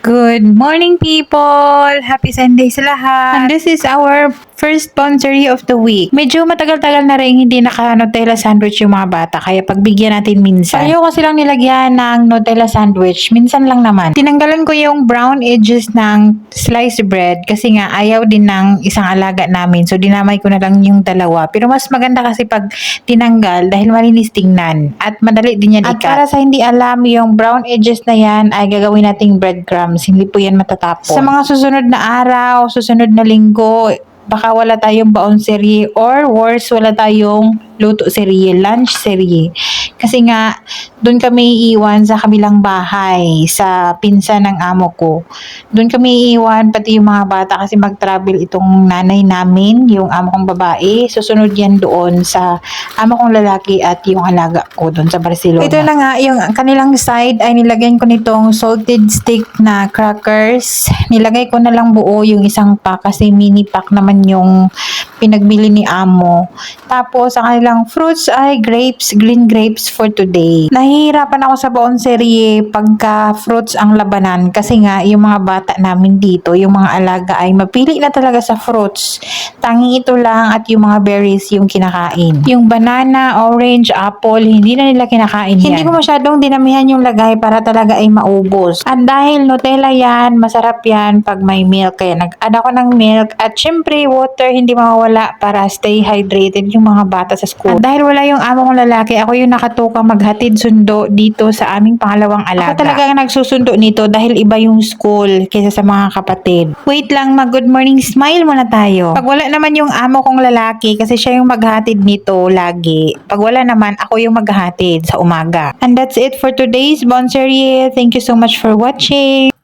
Good morning, people! Happy Sunday sa lahat! And this is our first sponsory of the week. Medyo matagal-tagal na rin hindi naka-Nutella sandwich yung mga bata, kaya pagbigyan natin minsan. Ayaw kasi lang nilagyan ng Nutella sandwich, minsan lang naman. Tinanggalan ko yung brown edges ng sliced bread kasi nga ayaw din ng isang alaga namin. So, dinamay ko na lang yung dalawa. Pero mas maganda kasi pag tinanggal dahil malinis tingnan at madali din yan ikat. At para sa hindi alam, yung brown edges na yan ay gagawin nating breadcrumbs. Hindi po yan matatapon. Sa mga susunod na araw, susunod na linggo, baka wala tayong baon serye or worse, wala tayong luto serye, lunch serye. Kasi nga, doon kami iiwan sa kabilang bahay, sa pinsan ng amo ko. Doon kami iiwan, pati yung mga bata kasi mag-travel itong nanay namin, yung amo kong babae. Susunod yan doon sa amo kong lalaki at yung alaga ko doon sa Barcelona. Ito na nga, yung kanilang side ay nilagyan ko nitong salted stick na crackers. Nilagay ko na lang buo yung isang pack kasi mini pack naman yung pinagbili ni amo. Tapos, ang kanilang fruits ay grapes, green grapes for today. Nahihirapan ako sa baon serye pagka fruits ang labanan kasi nga yung mga bata namin dito, yung mga alaga ay mapili na talaga sa fruits. Tanging ito lang at yung mga berries yung kinakain. Yung banana, orange, apple, hindi na nila kinakain yan. Hindi ko masyadong dinamihan yung lagay para talaga ay maubos. At dahil Nutella yan, masarap yan pag may milk. Kaya nag-add ako ng milk at syempre water hindi mawawala para stay hydrated yung mga bata sa school. At dahil wala yung amo kong lalaki, ako yung nakatuka maghatid sundo dito sa aming pangalawang alaga. Ako talaga nagsusundo nito dahil iba yung school kaysa sa mga kapatid. Wait lang, mag-good morning smile muna tayo. Pag wala naman yung amo kong lalaki kasi siya yung maghatid nito lagi. Pag wala naman, ako yung maghatid sa umaga. And that's it for today's Bonserie. Thank you so much for watching.